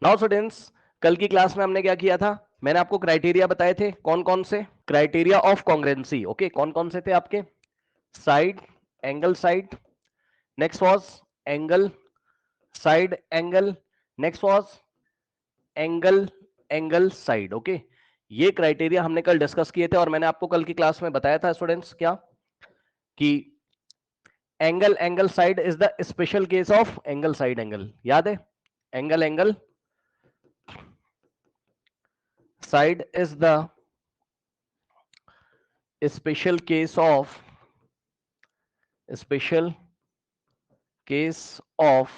Now students, कल की class में हमने क्या किया था? मैंने आपको क्राइटेरिया बताए थे। कौन कौन से क्राइटेरिया ऑफ कॉन्ग्रुएंसी? ओके, कौन कौन से थे आपके? Side, angle side, next was angle, side angle, next was angle, angle side. Okay, ये क्राइटेरिया हमने कल डिस्कस किए थे और मैंने आपको कल की क्लास में बताया था स्टूडेंट्स क्या कि angle, angle side is the special case of angle side angle. याद है? Angle, angle side is the special case of special case of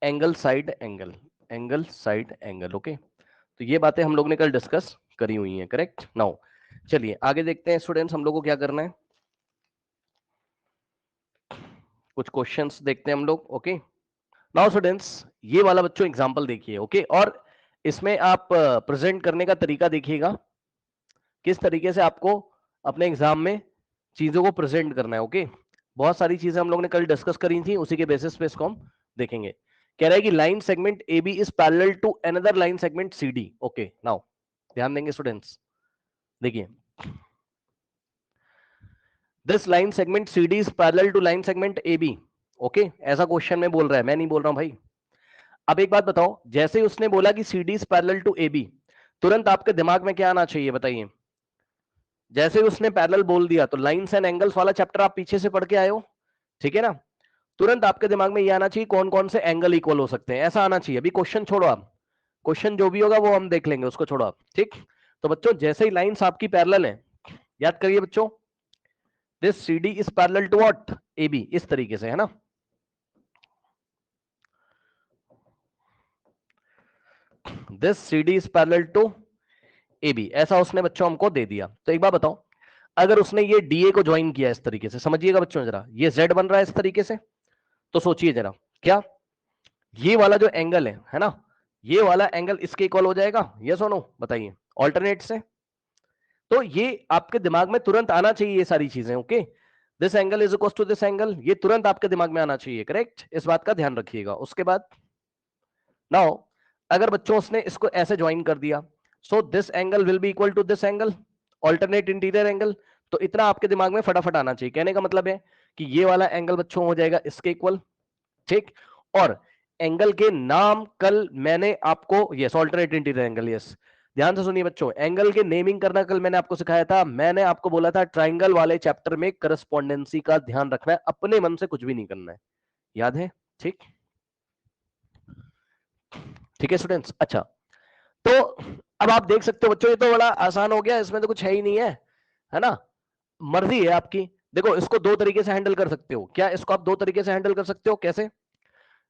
angle side angle, angle side angle. Okay, तो ये बातें हम लोग ने कल डिस्कस करी हुई हैं। करेक्ट। नाउ चलिए आगे देखते हैं स्टूडेंट्स, हम लोग को क्या करना है। कुछ क्वेश्चंस देखते हैं हम लोग। ओके, नाउ स्टूडेंट्स, ये वाला बच्चों एग्जांपल देखिए। ओके, और इसमें आप प्रेजेंट करने का तरीका देखिएगा, किस तरीके से आपको अपने एग्जाम में चीजों को प्रेजेंट करना है। ओके, बहुत सारी चीजें हम लोग ने कल डिस्कस करी थी, उसी के बेसिस पे इसको हम देखेंगे। कह रहा है कि line segment A B is parallel to another line segment C D. Okay, now ध्यान देंगे स्टूडेंट्स, देखिए this line segment C D is parallel to line segment A B. Okay, ऐसा क्वेश्चन में बोल रहा है, मैं नहीं बोल रहा हूं भाई। अब एक बात बताओ, जैसे ही उसने बोला कि C D is parallel to A B, तुरंत आपके दिमाग में क्या आना चाहिए बताइए? जैसे ही उसने पैरेलल बोल दिया तो लाइंस एंड एंगल्स वाला चैप्टर आप पीछे से पढ़ के आए हो, ठीक है ना? तुरंत आपके दिमाग में ये आना चाहिए कौन कौन से एंगल इक्वल हो सकते हैं, ऐसा आना चाहिए। अभी क्वेश्चन छोड़ो आप, क्वेश्चन जो भी होगा वो हम देख लेंगे, उसको छोड़ो आप। ठीक, तो बच्चों जैसे ही लाइंस आपकी पैरेलल है, याद करिए बच्चों, this C D is parallel to what? A B, इस तरीके से, है ना? This C D is parallel to A B, ऐसा उसने बच्चों हमको दे दिया। तो एक बार बताओ, अगर उसने ये डीए को ज्वाइन किया इस तरीके से, समझिएगा बच्चों जरा, ये जेड बन रहा है इस तरीके से, तो सोचिए जरा, क्या ये वाला जो एंगल है ना, ये वाला एंगल इसके इक्वल हो जाएगा? यस और नो बताइए, ऑल्टरनेट से। तो ये आपके दिमाग में तुरंत आना चाहिए ये सारी चीजें। Okay, this angle is equal to this angle, ये तुरंत आपके दिमाग में आना चाहिए। करेक्ट, इस बात का ध्यान रखिएगा। उसके बाद नाउ, अगर बच्चों उसने इसको ऐसे ज्वाइन कर दिया, so this angle will be equal to this angle, alternate interior angle. तो इतना आपके दिमाग में फटाफट आना चाहिए। कहने का मतलब है कि ये वाला एंगल बच्चों हो जाएगा इसके इक्वल। ठीक, और एंगल के नाम कल मैंने आपको, yes alternate interior angle, yes ध्यान से सुनिए बच्चों, एंगल के नेमिंग करना कल मैंने आपको सिखाया था। मैंने आपको बोला था ट्राइंगल वाले चैप्टर में करस्पॉन्डेंसी का ध्यान रखना है, अपने मन से कुछ भी नहीं करना है। याद है? ठीक, ठीक है स्टूडेंट्स। अच्छा, तो अब आप देख सकते हो बच्चों, ये तो बड़ा आसान हो गया, इसमें तो कुछ है ही नहीं है ना? मर्जी है आपकी। देखो, इसको दो तरीके से हैंडल कर सकते हो। क्या इसको आप दो तरीके से हैंडल कर सकते हो? कैसे?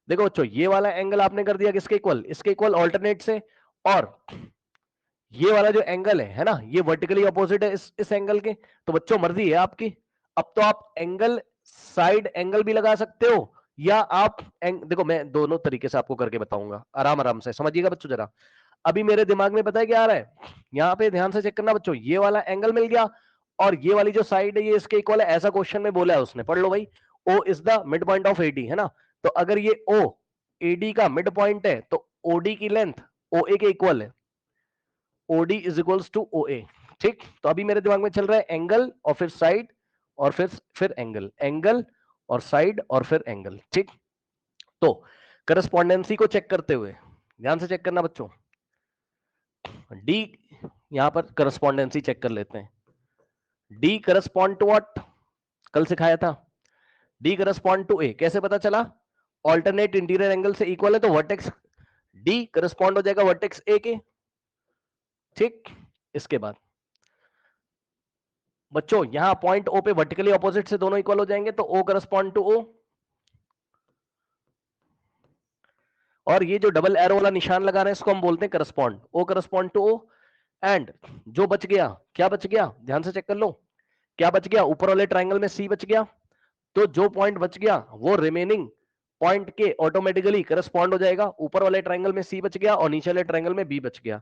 देखो बच्चों, ये वाला एंगल आपने कर दिया किसके इक्वल? इसके इक्वल, ऑल्टरनेट से। और ये वाला जो एंगल है ना, ये वर्टिकली अपोजिट है इस एंगल के। तो बच्चों मर्जी है आपकी। अब तो आप एंगल साइड एंगल भी लगा सकते हो, या आप देखो मैं दोनों तरीके से आपको करके बताऊंगा, आराम आराम से समझिएगा बच्चों जरा। अभी मेरे दिमाग में पता है क्या आ रहा है? यहाँ पे ध्यान से चेक करना बच्चों, ये वाला एंगल मिल गया और ये वाली जो साइड है ये इसके इक्वल है, ऐसा क्वेश्चन में बोला है उसने, पढ़ लो भाई। O is the mid point of AD, है ना? तो अगर ये ओ एडी का मिड पॉइंट है तो ओडी की लेंथ ओ ए के इक्वल है, OD is equals to O A. ठीक, तो अभी मेरे दिमाग में चल रहा है एंगल और फिर साइड और फिर एंगल, एंगल और साइड और फिर एंगल। ठीक, तो करस्पॉन्डेंसी को चेक करते हुए ध्यान से चेक करना बच्चों, डी, यहां पर करस्पॉन्डेंसी चेक कर लेते हैं। D correspond to what? कल सिखाया था, डी करस्पॉन्ड टू ए। कैसे पता चला? ऑल्टरनेट इंटीरियर एंगल से इक्वल है तो वर्टेक्स डी करस्पॉन्ड हो जाएगा वर्टेक्स ए के। ठीक, इसके बाद बच्चों यहां पॉइंट ओ पे वर्टिकली ऑपोजिट से दोनों इक्वल हो जाएंगे तो ओ करस्पॉन्ड टू ओ, और ये जो डबल एरो वाला निशान लगा रहे हैं इसको हम बोलते हैं correspond, O correspond to O. And जो बच गया, क्या बच गया? ध्यान से चेक कर लो, क्या बच गया? ऊपर वाले ट्राइंगल में सी बच गया, तो जो पॉइंट बच गया वो रिमेनिंग पॉइंट के ऑटोमेटिकली करस्पॉन्ड हो जाएगा। ऊपर वाले ट्राइंगल में सी बच गया और नीचे वाले ट्राइंगल में बी बच गया,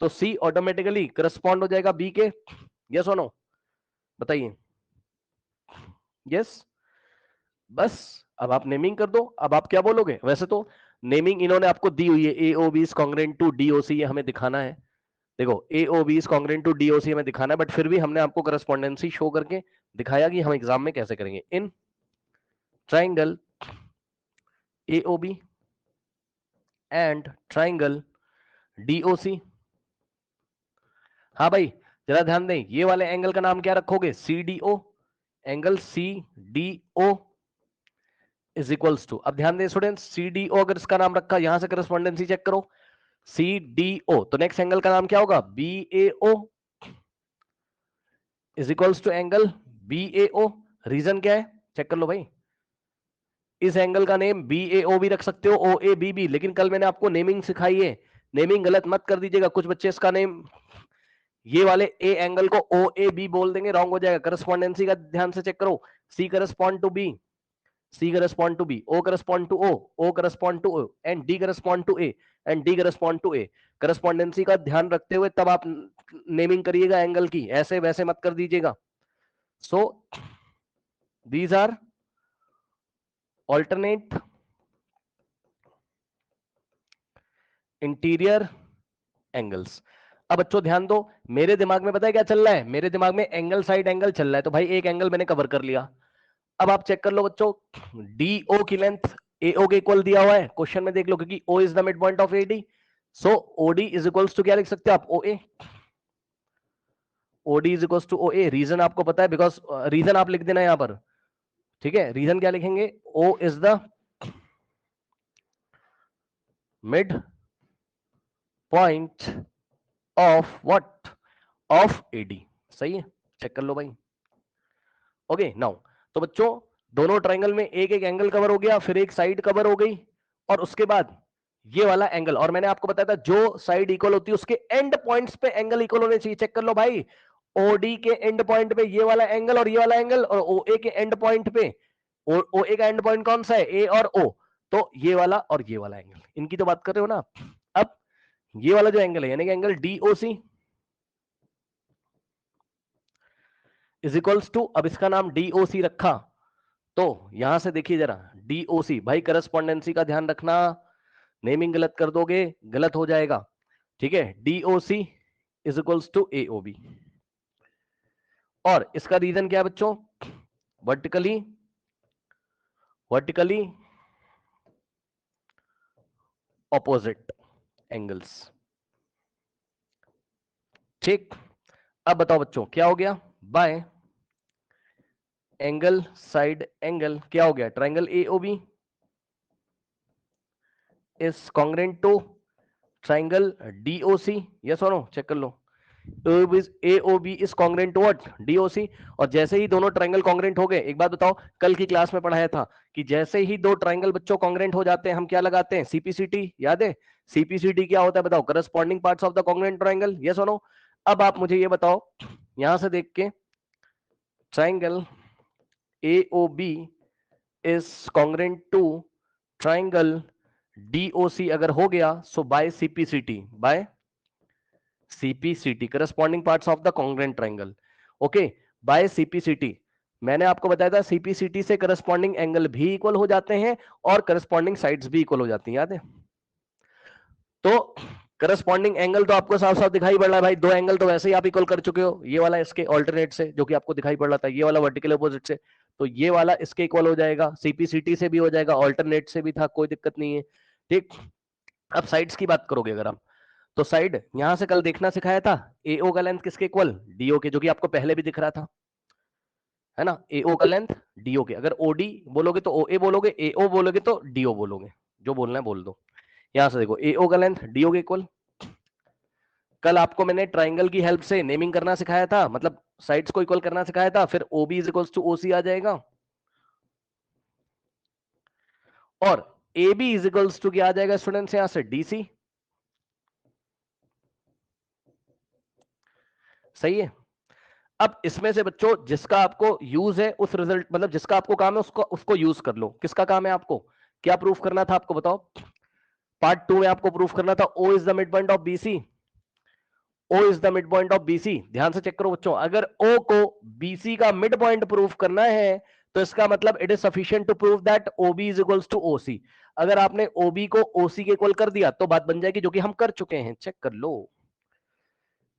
तो सी ऑटोमेटिकली करस्पॉन्ड हो जाएगा बी के। यस और नो बताइए? यस, बस अब आप नेमिंग कर दो। अब आप क्या बोलोगे? वैसे तो नेमिंग इन्होंने आपको दी हुई है, AOB is congruent to DOC, ये हमें दिखाना है। देखो AOB is congruent to DOC हमें दिखाना है, बट फिर भी हमने आपको करस्पॉन्डेंसी शो करके दिखाया कि हम एग्जाम में कैसे करेंगे। In triangle AOB and triangle DOC। हाँ भाई जरा ध्यान दें, ये वाले एंगल का नाम क्या रखोगे? CDO। Angle CDO is equals to, अब ध्यान दें स्टूडेंट्स, CDO अगर इसका नाम रखा, यहां से करस्पॉन्डेंसी चेक करो, CDO, तो नेक्स्ट एंगल का नाम क्या होगा? BAO is equals to angle BAO। Reason क्या है चेक कर लो भाई, इस एंगल का नेम BAO भी रख सकते हो, OAB भी, लेकिन कल मैंने आपको नेमिंग सिखाई है, नेमिंग गलत मत कर दीजिएगा। कुछ बच्चे इसका नेम ये वाले ए एंगल को OAB बोल देंगे, रॉन्ग हो जाएगा। करस्पॉन्डेंसी का ध्यान से चेक करो, C correspond to B, C correspond to B, O correspond to O, O correspond to O, and D correspond to A, and D correspond to A। Correspondence का ध्यान रखते हुए तब आप नेमिंग करिएगा एंगल की, ऐसे वैसे मत कर दीजिएगा। So these are alternate interior angles. अब बच्चों ध्यान दो, मेरे दिमाग में पता है क्या चल रहा है? मेरे दिमाग में एंगल साइड एंगल चल रहा है, तो भाई एक एंगल मैंने कवर कर लिया। अब आप चेक कर लो बच्चों, DO की लेंथ AO के इक्वल दिया हुआ है, क्वेश्चन में देख लो, क्योंकि O is the mid point of AD, so OD is equals to क्या लिख सकते हो आप? OA। OD is equals to OA। रीजन आपको पता है, बिकॉज रीजन आप लिख देना यहां पर, ठीक है? रीजन क्या लिखेंगे? O is the mid point of what? Of AD। सही है, चेक कर लो भाई। ओके नाउ, तो बच्चों दोनों ट्रायंगल में एक एक एंगल कवर हो गया, फिर एक साइड कवर हो गई, और उसके बाद ये वाला एंगल, और मैंने आपको बताया था जो साइड इक्वल होती है उसके एंड पॉइंट्स पे एंगल इक्वल होने चाहिए। चेक कर लो भाई, OD के एंड पॉइंट पे ये वाला एंगल और ये वाला एंगल, और OA के एंड पॉइंट पे, OA का एंड पॉइंट कौन सा है? A और O, तो ये वाला और ये वाला एंगल, इनकी तो बात कर रहे हो ना। अब ये वाला जो एंगल है, यानी कि angle DOC is equals to, अब इसका नाम DOC रखा, तो यहां से देखिए जरा, DOC भाई करस्पॉन्डेंसी का ध्यान रखना, नेमिंग गलत कर दोगे गलत हो जाएगा, ठीक है? DOC is equals to AOB, और इसका रीजन क्या है बच्चों? Vertically opposite angles. ठीक, अब बताओ बच्चों क्या हो गया? बाय एंगल साइड एंगल क्या हो गया? Triangle AOB is congruent to triangle DOC, yes और नो? चेक कर लो, AOB is congruent to what? DOC। और जैसे ही दोनों ट्रायंगल कांग्रेंट हो गए, एक बात बताओ, कल की क्लास में पढ़ाया था कि जैसे ही दो ट्रायंगल बच्चों कांग्रेंट हो जाते हैं, हम क्या लगाते हैं? CPCT, याद है? CPCT क्या होता है बताओ? Corresponding parts of the congruent triangle, yes और नो? अब आप मुझे ये बताओ, यहां से देख के, triangle AOB is congruent to triangle DOC अगर हो गया, so by CPCT corresponding parts of the congruent triangle. Okay, by CPCT मैंने आपको बताया था, CPCT से करस्पॉन्डिंग एंगल भी इक्वल हो जाते हैं और करस्पॉन्डिंग साइड्स भी इक्वल हो जाती हैं, याद है? तो करस्पॉन्डिंग एंगल तो आपको साफ साफ दिखाई पड़ रहा है भाई, दो एंगल तो वैसे ही आप इक्वल कर चुके हो, ये वाला इसके ऑल्टरनेट से जो कि आपको दिखाई पड़ रहा था, ये वाला वर्टिकल अपोजिट से, तो ये वाला इसके इक्वल हो जाएगा, CPCT से भी हो जाएगा, ऑल्टरनेट से भी था, कोई दिक्कत नहीं है। ठीक, अब साइड्स की बात करोगे अगर आप, तो साइड यहां से कल देखना सिखाया था, AO का लेंथ किसके इक्वल? DO के, जो कि आपको पहले भी दिख रहा था, है ना? AO का लेंथ DO के, अगर OD बोलोगे तो OA बोलोगे, AO बोलोगे तो DO बोलोगे, जो बोलना है बोल दो। यहां से देखो, AO का लेंथ DO के इक्वल। कल आपको मैंने ट्राइंगल की हेल्प से नेमिंग करना सिखाया था, मतलब साइड्स को इक्वल करना सिखाया था, फिर OB is equals to OC आ जाएगा, और AB इज इक्वल्स टू क्या आ जाएगा स्टूडेंट्स? यहां से DC। सही है। अब इसमें से बच्चों जिसका आपको यूज है उस रिजल्ट, मतलब जिसका आपको काम है उसको यूज कर लो। किसका काम है आपको? क्या प्रूफ करना था आपको बताओ? पार्ट 2 में आपको प्रूफ करना था O is the mid point of BC, O is the mid point of BC। ध्यान से चेक करो बच्चों, अगर O को BC का मिड पॉइंट प्रूफ करना है तो इसका मतलब it is sufficient to prove that OB is equals to OC. अगर आपने ओबी को ओसी के इक्वल कर दिया तो बात बन जाएगी, जो कि हम कर चुके हैं। चेक कर लो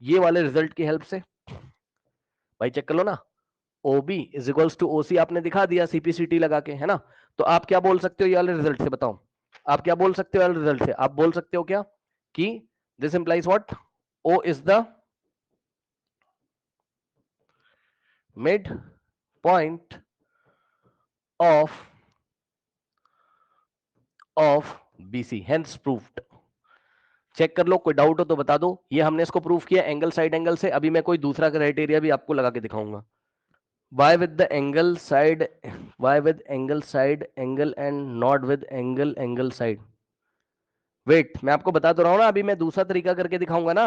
ये वाले रिजल्ट की हेल्प से, भाई चेक कर लो ना। ओबी इज इक्वल्स टू ओसी आपने दिखा दिया सीपीसीटी लगा के, है ना। तो आप क्या बोल सकते हो ये वाले रिजल्ट से, बताओ आप क्या बोल सकते हो ये वाले रिजल्ट से? आप बोल सकते हो क्या कि this implies what, O is the mid point of BC, hence proved. Check कर लो, कोई डाउट हो तो बता दो। ये हमने इसको प्रूफ किया एंगल साइड एंगल से। अभी मैं कोई दूसरा क्राइटेरिया भी आपको लगा के दिखाऊंगा। Why with the angle side? Why with angle side angle and not with angle side? Wait, मैं आपको बता तो रहा हूं ना, अभी मैं दूसरा तरीका करके दिखाऊंगा ना।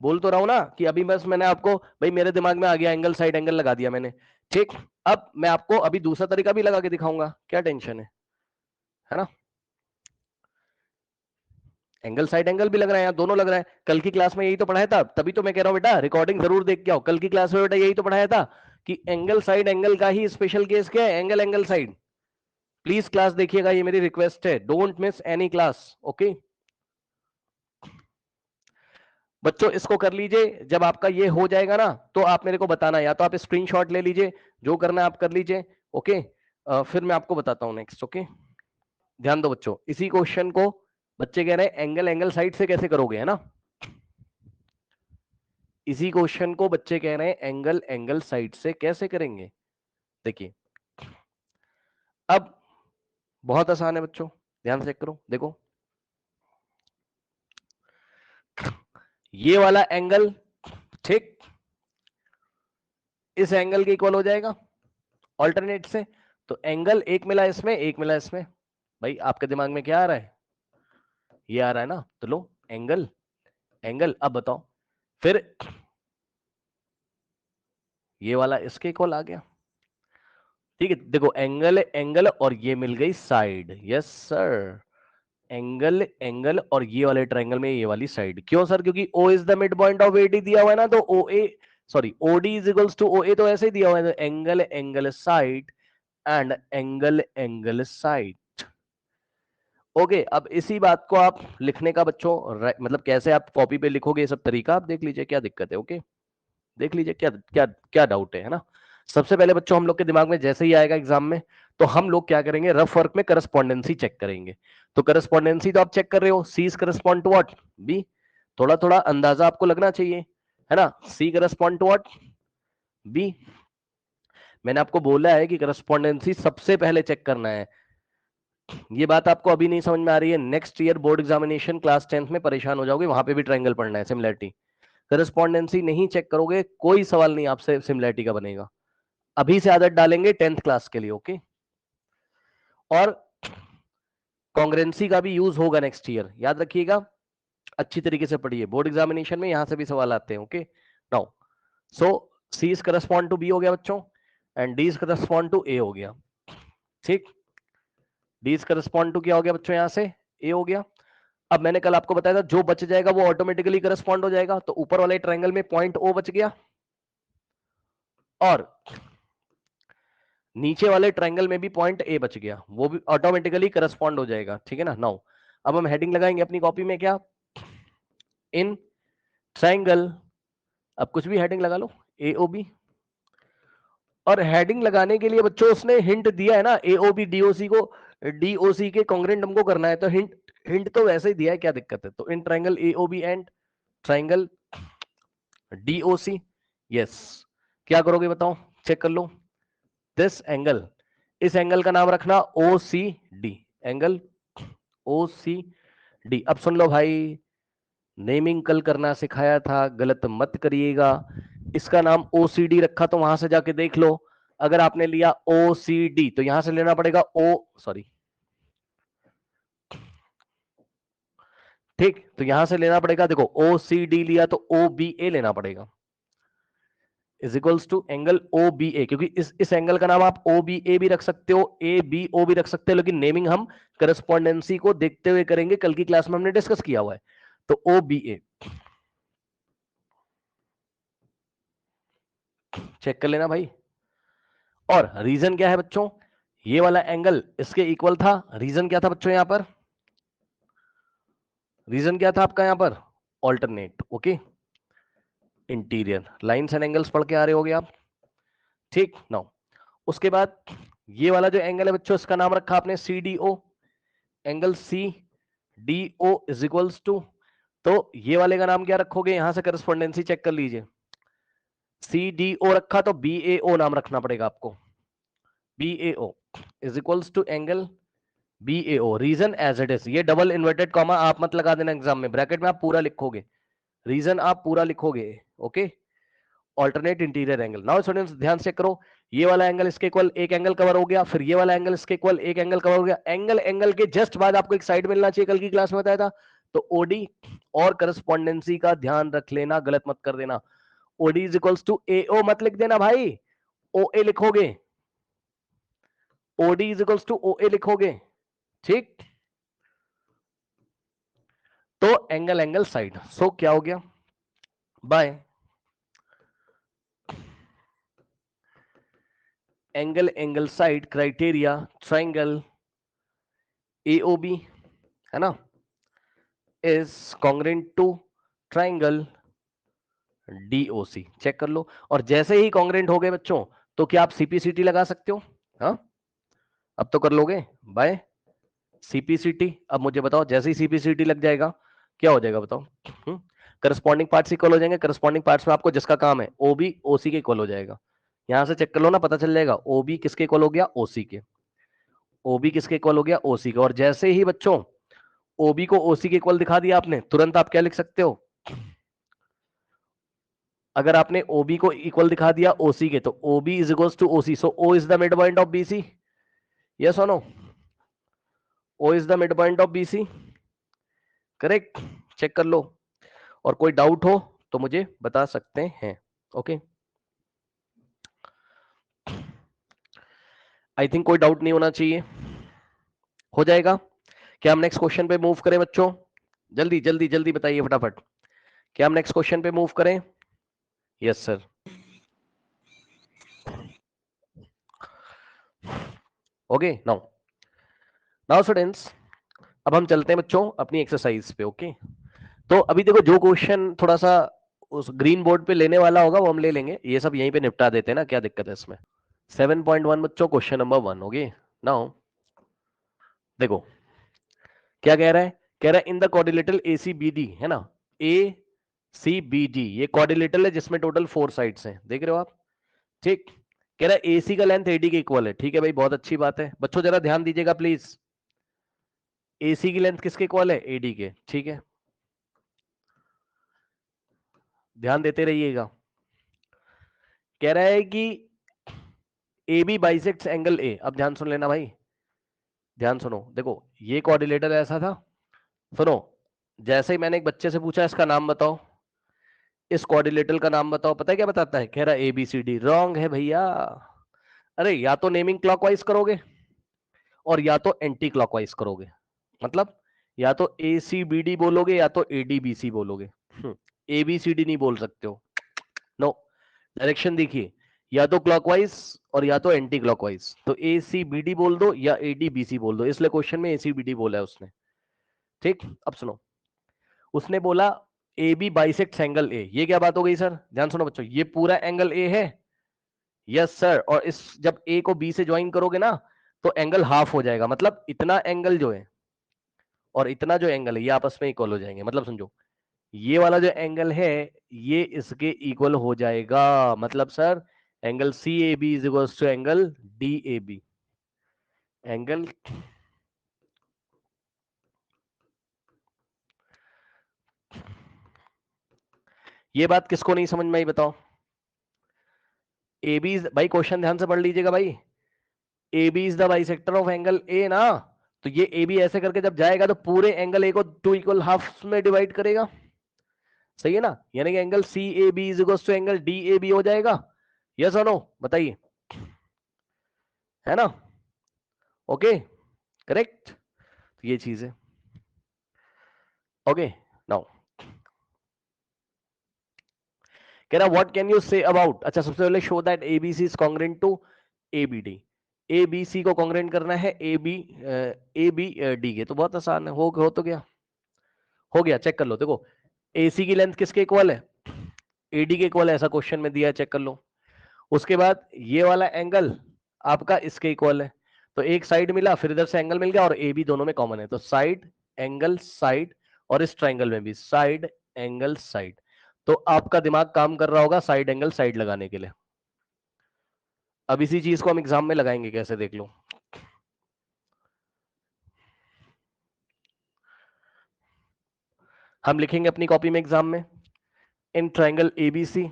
बोल तो रहा हूं ना कि अभी बस मैंने आपको, भाई मेरे दिमाग में आ गया एंगल साइड एंगल लगा दिया मैंने, ठीक। अब मैं आपको अभी दूसरा तरीका भी लगा के दिखाऊंगा, क्या टेंशन है ना। एंगल साइड एंगल भी लग रहा है यहाँ, दोनों लग रहा है। कल की क्लास में यही तो पढ़ाया था, तभी तो मैं कह रहा हूँ बेटा रिकॉर्डिंग जरूर देख के आओ। कल की क्लास में बेटा यही तो पढ़ाया था कि एंगल साइड एंगल का ही स्पेशल केस क्या है, angle angle side. Please class देखिएगा, ये मेरी रिक्वेस्ट है, don't miss any class, okay. बच्चों इसको कर लीजिए, जब आपका ये हो जाएगा ना तो आप मेरे को बताना, या तो आप स्क्रीनशॉट ले लीजिए, जो करना है आप कर लीजिए, ओके। फिर मैं आपको बताता हूं नेक्स्ट, ओके। ध्यान दो बच्चों, इसी क्वेश्चन को बच्चे कह रहे हैं एंगल एंगल साइड से कैसे करोगे, है ना। इसी क्वेश्चन को बच्चे कह रहे हैं एंगल एंगल साइड से कैसे करेंगे। देखिए अब बहुत आसान है बच्चों, ध्यान से करो, देखो ये वाला एंगल, ठीक, इस एंगल के इक्वल हो जाएगा ऑल्टरनेट से। तो एंगल एक मिला इसमें, एक मिला इसमें। भाई आपके दिमाग में क्या आ रहा है, ये आ रहा है ना, तो लो एंगल एंगल। अब बताओ फिर, ये वाला इसके इक्वल आ गया, ठीक है। देखो एंगल एंगल और ये मिल गई side, yes sir. Angle angle और ये वाले ट्रायंगल में ये वाली साइड, क्यों सर? क्योंकि O is the mid point of AD दिया हुआ है ना, तो OA sorry OD is equals to OA, तो ऐसे ही दिया हुआ है, angle angle side and angle angle side. Okay, अब इसी बात को आप लिखने का बच्चों मतलब कैसे आप कॉपी पे लिखोगे, ये सब तरीका आप देख लीजिए, क्या दिक्कत है, ओके। देख लीजिए क्या क्या क्या डाउट है ना। सबसे पहले बच्चों हम लोग के दिमाग में जैसे ही आएगा एग्जाम में, तो हम लोग क्या करेंगे, रफ वर्क में करस्पॉन्डेंसी चेक करेंगे। तो करस्पॉन्डेंसी तो आप चेक कर रहे हो, C is correspond to what, B. थोड़ा थोड़ा अंदाजा आपको लगना चाहिए, है ना। C correspond to what, B. मैंने आपको बोला है कि करस्पॉन्डेंसी सबसे पहले चेक करना है। ये बात आपको अभी नहीं समझ में आ रही है, next year board examination class 10th में परेशान हो जाओगे, वहां पे भी ट्रायंगल पढ़ना है, सिमिलरिटी। करस्पॉन्डेंसी नहीं चेक करोगे, कोई सवाल नहीं आपसे सिमिलरिटी का बनेगा। अभी से आदत डालेंगे 10th क्लास के लिए, ओके। और कॉन्ग्रेंसी का भी यूज होगा नेक्स्ट ईयर, याद रखिएगा, अच्छी तरीके से पढ़िए, बोर्ड एग्जामिनेशन में यहां से भी सवाल आते हैं, okay. Now so C is correspond to B हो गया बच्चों, and D is correspond to A हो गया, ठीक। डी इज करस्पॉन्ड टू क्या हो गया बच्चों, यहां से ए हो गया। अब मैंने कल आपको बताया था जो बच जाएगा वो ऑटोमेटिकली करस्पॉन्ड हो जाएगा, तो ऊपर वाले ट्रायंगल में पॉइंट ओ बच गया, और नीचे वाले ट्रायंगल में भी पॉइंट ए बच गया, वो भी ऑटोमेटिकली करस्पॉन्ड हो जाएगा, ठीक है ना। नाउ अब हम हेडिंग लगाएंगे अपनी कॉपी में, क्या, इन ट्रायंगल। अब कुछ भी हेडिंग लगा लो, एओबी। और हेडिंग लगाने के लिए बच्चों उसने हिंट दिया है ना, एओबी डीओसी को, डीओसी के कॉन्ग्रेंट हमको करना है, तो हिंट हिंट तो वैसे ही दिया है, क्या दिक्कत है। तो in triangle AOB and triangle DOC, yes. क्या करोगे बताओ, चेक कर लो, दिस एंगल, इस एंगल का नाम रखना O C D, angle O C D. अब सुन लो भाई, नेमिंग कल करना सिखाया था, गलत मत करिएगा। इसका नाम ओसीडी रखा तो वहां से जाके देख लो, अगर आपने लिया ओसीडी तो यहां से लेना पड़ेगा ओ सॉरी, ठीक। तो यहां से लेना पड़ेगा, देखो ओसीडी लिया तो ओ बी ए लेना पड़ेगा, is equals to angle O B A, क्योंकि इस एंगल का नाम आप ओ बी ए भी रख सकते हो, ए बी ओ भी रख सकते हो, लेकिन नेमिंग हम करस्पॉन्डेंसी को देखते हुए करेंगे, कल की क्लास में हमने डिस्कस किया हुआ है। तो ओ बी ए चेक कर लेना भाई। और रीजन क्या है बच्चों, ये वाला एंगल इसके इक्वल था। रीजन क्या था बच्चों, यहां पर रीजन क्या था आपका, यहां पर alternate. Okay, interior lines and angles पढ़ के आ रहे होगे आप, ठीक। नाउ उसके बाद ये वाला जो एंगल है बच्चों, इसका नाम रखा आपने C D O, angle C D O is equals to, तो ये वाले का नाम क्या रखोगे, यहां से करस्पॉन्डेंसी चेक कर लीजिए। सी डी ओ रखा तो बी ए ओ नाम रखना पड़ेगा आपको, B A O is equals to angle B A O. Reason as it is, ये डबल इन्वर्टेड कॉमा आप मत लगा देना एग्जाम में, ब्रैकेट में आप पूरा लिखोगे, रीजन आप पूरा लिखोगे। Okay, alternate interior angle. Now students ध्यान से करो, ये वाला एंगल इसके इक्वल एक एंगल कवर हो गया, फिर ये वाला एंगल इसके इक्वल एक एंगल कवर हो गया। एंगल एंगल के जस्ट बाद आपको एक साइड मिलना चाहिए, कल की क्लास में बताया था। तो ओडी और करस्पॉन्डेंसी का ध्यान रख लेना, गलत मत कर देना। OD is equals to A O मत लिख देना भाई, ओ ए लिखोगे, OD is equals to O A लिखोगे, ठीक। तो एंगल एंगल साइड, सो क्या हो गया, by angle angle side criteria triangle AOB, है ना, is congruent to triangle DOC. Check कर लो, और जैसे ही कॉन्ग्रेंट हो गए बच्चों, तो क्या आप सीपीसीटी लगा सकते हो, हाँ अब तो कर लोगे, बाय सीपीसीटी। अब मुझे बताओ, जैसे ही सीपीसीटी लग जाएगा क्या हो जाएगा बताओ, करस्पॉन्डिंग पार्ट्स इक्वल हो जाएंगे। करस्पॉन्डिंग पार्ट्स में आपको जिसका काम है ओबी ओसी के इक्वल हो जाएगा। यहां से चेक कर लो ना, पता चल जाएगा ओबी किसके इक्वल हो गया, ओसी के। ओबी किसके इक्वल हो गया, ओसी के। और जैसे ही बच्चों ओबी को ओसी के इक्वल दिखा दिया आपने, तुरंत आप क्या लिख सकते हो, अगर आपने ओबी को इक्वल दिखा दिया ओसी के, तो OB is equal to OC, so O is the mid point of BC, yes और no, O is the mid point of BC, correct. Check कर लो, और कोई डाउट हो तो मुझे बता सकते हैं। ओके, आई थिंक कोई डाउट नहीं होना चाहिए, हो जाएगा। क्या हम नेक्स्ट क्वेश्चन पे मूव करें बच्चों, जल्दी जल्दी जल्दी बताइए फटाफट, क्या हम नेक्स्ट क्वेश्चन पे मूव करें, yes sir. Okay, now now students, अब हम चलते हैं बच्चों अपनी एक्सरसाइज पे। ओके, तो अभी देखो, जो क्वेश्चन थोड़ा सा उस ग्रीन बोर्ड पे लेने वाला होगा वो हम ले लेंगे, ये सब यहीं पे निपटा देते हैं ना, क्या दिक्कत है इसमें। 7.1 बच्चों, क्वेश्चन नंबर 1। ओके, नाउ देखो क्या कह रहा है, कह रहा है इन द क्वाड्रिलेटरल एसीबीडी, है ना, ए सी बी डी, ये क्वाड्रिलेटरल है जिसमें टोटल 4 साइड्स हैं, देख रहे हो आप, ठीक। कह रहा है एसी का लेंथ एडी के इक्वल है, ठीक है भाई, बहुत अच्छी बात है बच्चों, जरा ध्यान दीजिएगा प्लीज। एसी की लेंथ किसके इक्वल है, एडी के, ठीक है, ध्यान देते रहिएगा। कह रहा है कि A B bisects angle A. अब ध्यान सुन लेना भाई, ध्यान सुनो, देखो ये कोऑर्डिनेटर ऐसा था, सुनो, जैसे ही मैंने एक बच्चे से पूछा इसका नाम बताओ, इस कोऑर्डिनेटर का नाम बताओ, पता है क्या बताता है, कह रहा है A B C D. Wrong है भैया, अरे या तो नेमिंग क्लॉकवाइज करोगे और या तो एंटी क्लॉकवाइज करोगे, मतलब या तो ए सी बी डी बोलोगे या तो ए डी बी सी बोलोगे, ए बी सी डी नहीं बोल सकते हो, नो। डायरेक्शन देखिए, या तो क्लॉकवाइज और या तो एंटी क्लॉकवाइज, तो ए सी बी डी बोल दो या ए डी बी सी बोल दो, इसलिए क्वेश्चन में ए सी बी डी बोला है उसने, ठीक। अब सुनो, उसने बोला A B bisect angle A, ये क्या बात हो गई सर, ध्यान सुनो बच्चों, ये पूरा एंगल ए है, यस सर, और इस जब ए को बी से ज्वाइन करोगे ना, तो एंगल हाफ हो जाएगा, मतलब इतना एंगल जो है और इतना जो एंगल है ये आपस में इक्वल हो जाएंगे, मतलब समझो ये वाला जो एंगल है ये इसके इक्वल हो जाएगा, मतलब sir angle C A B is equal to angle D A B, angle ये बात किसको नहीं समझ में आई बताओ, ए बी, भाई क्वेश्चन ध्यान से पढ़ लीजिएगा भाई, A B is the bisector of angle A ना, तो ये ए बी ऐसे करके जब जाएगा तो पूरे एंगल ए को टू इक्वल हाफ में डिवाइड करेगा, सही है ना, यानी कि angle C A B is equal to angle D A B हो जाएगा, यस और नो बताइए, है ना, ओके, करेक्ट, तो ये चीज है। ओके, नाउ कह रहा what can you say about, अच्छा सबसे पहले show that ABC is congruent to ABD, ABC को कॉन्ग्रेंट करना है ABD के, तो बहुत आसान है, हो तो गया, हो गया। चेक कर लो, देखो AC की लेंथ किसके इक्वल है, AD के इक्वल है, ऐसा क्वेश्चन में दिया है, चेक कर लो। उसके बाद ये वाला एंगल आपका इसके इक्वल है, तो एक साइड मिला, फिर इधर से एंगल मिल गया, और AB दोनों में कॉमन है, तो साइड एंगल साइड, और इस ट्राइंगल में भी साइड एंगल साइड। तो आपका दिमाग काम कर रहा होगा साइड एंगल साइड लगाने के लिए। अब इसी चीज को हम एग्जाम में लगाएंगे कैसे, देख लो। हम लिखेंगे अपनी कॉपी में एग्जाम में, in triangle ABC,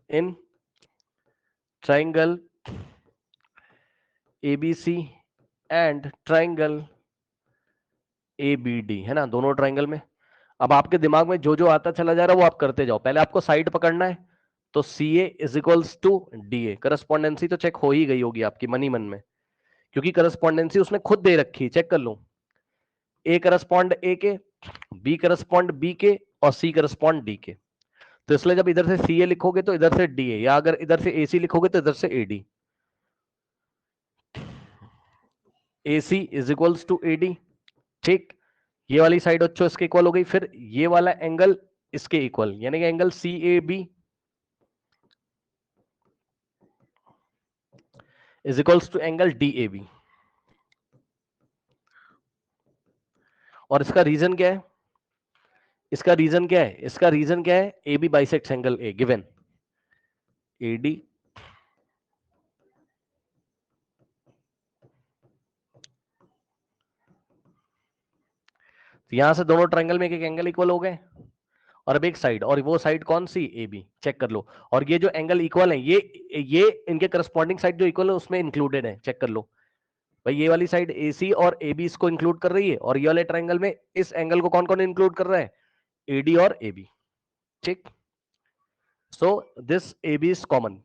in triangle ABC and triangle ABD, है ना, दोनों ट्राइंगल में। अब आपके दिमाग में जो जो आता चला जा रहा है वो आप करते जाओ। पहले आपको साइड पकड़ना है, तो CA is equals to DA। Correspondence तो चेक हो ही गई होगी आपकी मन ही मन में, क्योंकि करस्पॉन्डेंसी उसने खुद दे रखी है, चेक कर लो। A करस्पॉन्ड A के, B करस्पॉन्ड B के, और C करस्पॉन्ड D के। तो इसलिए जब इधर से CA लिखोगे तो इधर से DA, या अगर इधर से AC लिखोगे तो इधर से AD। AC is equals to AD, ठीक। ये वाली साइड बच्चों इसके इक्वल हो गई, फिर ये वाला एंगल इसके इक्वल, यानी कि angle CAB is equals to angle DAB। और इसका रीजन क्या है, इसका रीजन क्या है, इसका रीजन क्या है, AB bisects angle A, given AD तो यहां से दोनों ट्रायंगल में एक एक एंगल इक्वल हो गए, और अब एक साइड, और वो साइड कौन सी, AB, चेक कर लो। और ये जो एंगल इक्वल है, ये इनके करस्पॉन्डिंग साइड जो इक्वल है उसमें इंक्लूडेड है, चेक कर लो भाई। ये वाली साइड AC और AB इसको इंक्लूड कर रही है, और ये वाले ट्रायंगल में इस एंगल को कौन कौन इंक्लूड कर रहा है, AD और AB, ठीक। So this AB is common.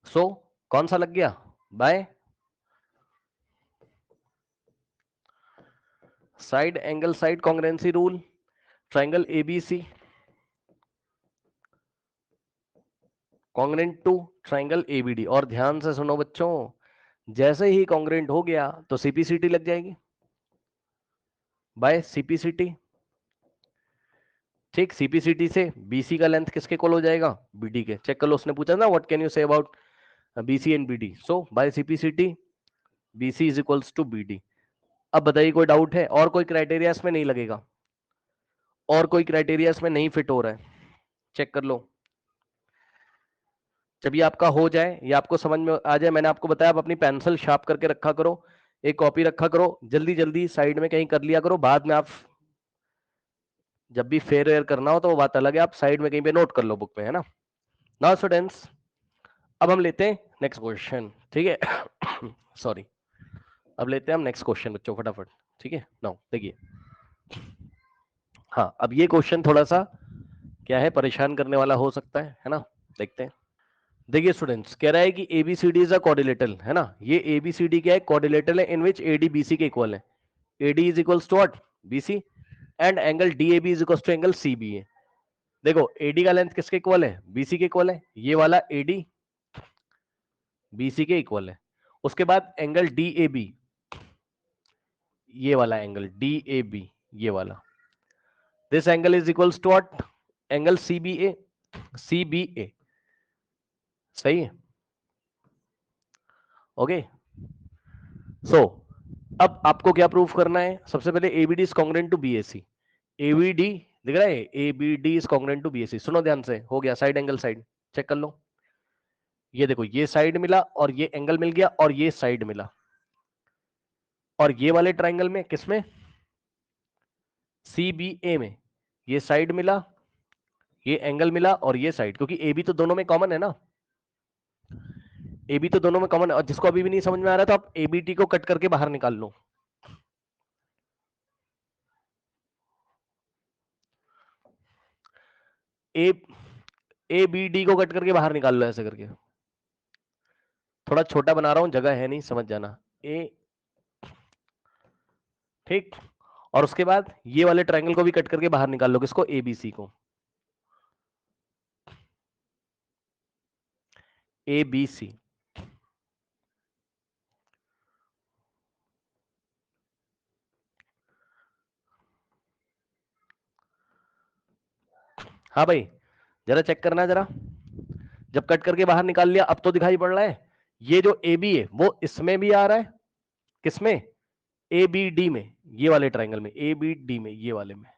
So कौन सा लग गया, by side angle side congruency rule, triangle ABC congruent to triangle ABD। और ध्यान से सुनो बच्चों, जैसे ही कॉन्ग्रुएंट हो गया तो CPCT लग जाएगी, बाय CPCT, ठीक। CPCT से BC का लेंथ किसके इक्वल हो जाएगा, BD के, चेक कर लो। उसने पूछा ना what can you say about BC and BD, so by CPCT BC is equals to BD। अब बताइए कोई डाउट है, और कोई क्राइटेरिया इसमें नहीं लगेगा, और कोई क्राइटेरिया इसमें नहीं फिट हो रहा है, चेक कर लो। जब ये आपका हो जाए, ये आपको समझ में आ जाए, मैंने आपको बताया आप अपनी पेंसिल शार्प करके रखा करो, एक कॉपी रखा करो, जल्दी जल्दी साइड में कहीं कर लिया करो, बाद में आप जब भी फेयर वेयर करना हो तो वो बात अलग है, आप साइड में कहीं पे नोट कर लो बुक में, है ना। नाउ स्टूडेंट्स, अब हम लेते हैं नेक्स्ट क्वेश्चन, ठीक है। सॉरी, अब लेते हैं हम नेक्स्ट क्वेश्चन बच्चों, फटाफट, ठीक है। नाउ देखिए, हाँ अब ये क्वेश्चन थोड़ा सा क्या है, परेशान करने वाला हो सकता है ना, देखते हैं। देखिए स्टूडेंट्स, कह रहा है कि ABCD इज अ क्वाड्रिलेटरल, है ना। ये ABCD क्या है, क्वाड्रिलेटरल है, इन विच AD BC के इक्वल है। AD is equals to what, BC, and angle DAB is equals to angle CBA। देखो AD का लेंथ किसके इक्वल है, BC के इक्वल है, ये वाला AD BC के इक्वल है। उसके बाद एंगल DAB, ये वाला एंगल DAB, ये वाला, this angle is equals to what, angle CBA, सही है, ओके। सो अब आपको क्या प्रूफ करना है, सबसे पहले ABD is congruent to BAC। ABD दिख रहा है, ABD is congruent to BAC, सुनो ध्यान से, हो गया साइड एंगल साइड, चेक कर लो। ये देखो, ये साइड मिला, और ये एंगल मिल गया, और ये साइड मिला, और ये वाले ट्राइंगल में किसमें, CBA में, ये साइड मिला, ये एंगल मिला, और ये साइड, क्योंकि AB तो दोनों में कॉमन है ना, AB तो दोनों में कॉमन है। और जिसको अभी भी नहीं समझ में आ रहा था, आप ABT को कट करके बाहर निकाल लो, ABD को कट करके बाहर निकाल लो, ऐसे करके, थोड़ा छोटा बना रहा हूं, जगह है नहीं, समझ जाना, A, ठीक। और उसके बाद ये वाले ट्रायंगल को भी कट करके बाहर निकाल लो, किसको, एबीसी को, एबीसी। हाँ भाई, जरा चेक करना जरा, जब कट करके बाहर निकाल लिया अब तो दिखाई पड़ रहा है, ये जो ए बी है वो इसमें भी आ रहा है, किसमें, ए बी डी में, ये वाले ट्रायंगल में, ए बी डी में, ये वाले में,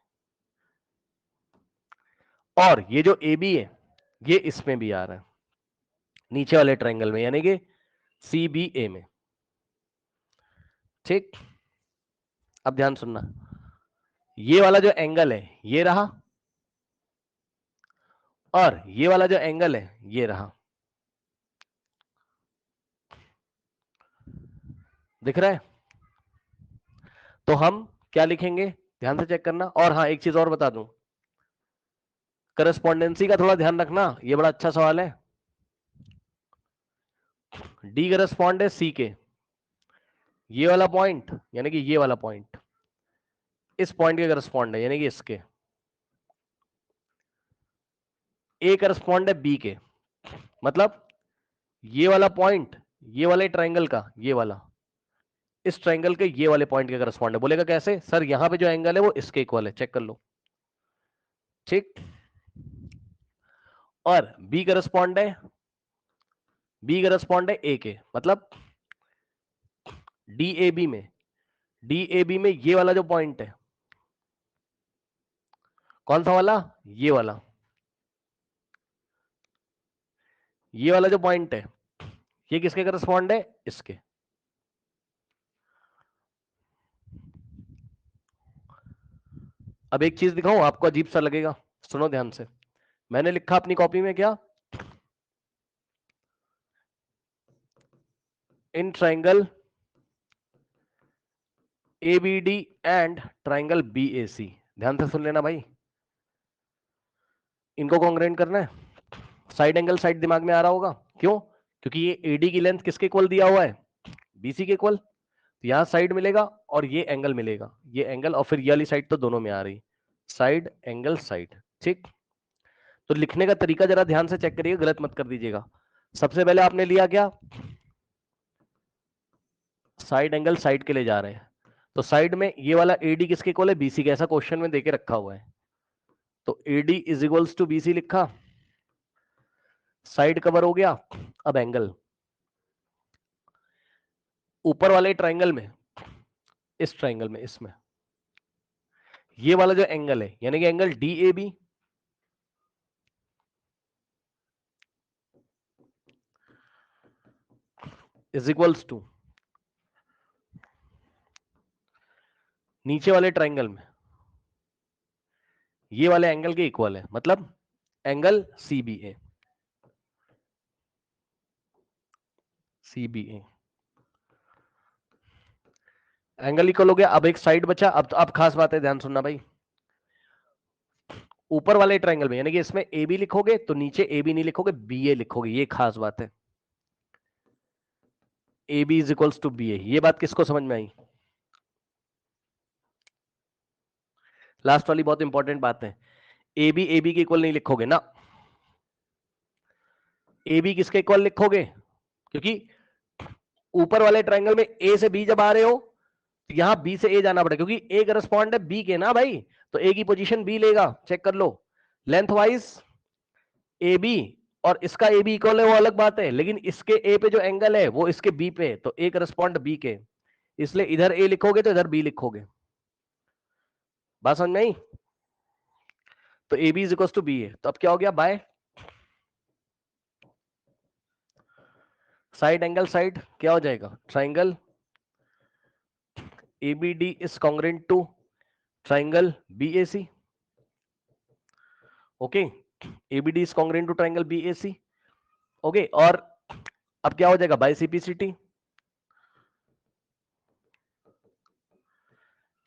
और ये जो ए बी है ये इसमें भी आ रहा है, नीचे वाले ट्रायंगल में, यानी कि सी बी ए में। ठीक, अब ध्यान सुनना, ये वाला जो एंगल है ये रहा, और ये वाला जो एंगल है ये रहा, दिख रहा है। तो हम क्या लिखेंगे, ध्यान से चेक करना। और हाँ, एक चीज और बता दूं, करस्पॉन्डेंसी का थोड़ा ध्यान रखना, ये बड़ा अच्छा सवाल है। डी करस्पॉन्ड है सी के, ये वाला पॉइंट यानी कि ये वाला पॉइंट इस पॉइंट के करस्पॉन्ड है, यानी कि इसके। ए करस्पॉन्ड है बी के, मतलब ये वाला पॉइंट ये वाले ट्रायंगल का, ये वाला इस ट्रायंगल के ये वाले पॉइंट के करस्पॉन्ड है। बोलेगा कैसे सर, यहां पे जो एंगल है वो इसके इक्वल है, चेक कर लो। ठीक, और बी करस्पॉन्ड है, बी करस्पॉन्ड है ए के, मतलब डी ए बी में, डी ए बी में ये वाला जो पॉइंट है, कौन सा वाला, ये वाला, ये वाला जो पॉइंट है ये किसके करस्पॉन्ड है, इसके। अब एक चीज दिखाऊं, आपको अजीब सा लगेगा, सुनो ध्यान से। मैंने लिखा अपनी कॉपी में क्या, in triangle ABD and triangle BAC, ध्यान से सुन लेना भाई, इनको कॉन्ग्रुएंट करना है। साइड एंगल साइड दिमाग में आ रहा होगा, क्यों, क्योंकि ये एडी की लेंथ किसके इक्वल दिया हुआ है, बीसी के इक्वल। तो यहां साइड मिलेगा और ये एंगल मिलेगा, ये एंगल, और फिर ये वाली साइड तो दोनों में आ रही, साइड एंगल साइड। ठीक, तो लिखने का तरीका जरा ध्यान से चेक करिए, गलत मत कर दीजिएगा। सबसे पहले आपने लिया क्या, साइड एंगल साइड के लिए जा रहे हैं, तो साइड में ये वाला एडी किसके इक्वल है, बीसी के, ऐसा क्वेश्चन में देके रखा हुआ है। तो AD is equals to BC लिखा, साइड कवर हो गया। अब एंगल ऊपर वाले ट्रायंगल में, इस ट्रायंगल में, इसमें ये वाला जो एंगल है यानी कि angle D A B is equals to नीचे वाले ट्रायंगल में ये वाले एंगल के इक्वल है, मतलब angle CBA, CBA angle equal हो गया। अब एक साइड बचा, अब खास बात है, ध्यान सुनना भाई। ऊपर वाले ट्रायंगल में यानी कि इसमें ए बी लिखोगे तो नीचे ए बी नहीं लिखोगे, बी ए लिखोगे, ये खास बात है। A B is equals to B A, ये बात किसको समझ में आई। लास्ट वाली बहुत इंपॉर्टेंट बात है, ए बी के इक्वल नहीं लिखोगे ना, ए बी किसके इक्वल लिखोगे, क्योंकि ऊपर वाले ट्रायंगल में ए से बी जब आ रहे हो तो यहां बी से ए जाना पड़ेगा, क्योंकि ए करस्पॉन्ड है बी के ना भाई, तो ए की पोजीशन बी लेगा, चेक कर लो। लेंथ वाइज ए बी और इसका ए बी इक्वल है वो अलग बात है, लेकिन इसके ए पे जो एंगल है वो इसके बी पे, तो ए करस्पॉन्ड बी के, इसलिए इधर ए लिखोगे तो इधर बी लिखोगे। बात समझ में आई। तो A B is equal to B A, तो अब क्या हो गया, बाय साइड एंगल साइड क्या हो जाएगा, triangle ABD is congruent to triangle BAC. Okay, ABD is congruent to triangle BAC. Okay, और अब क्या हो जाएगा, बाय सीपीसीटी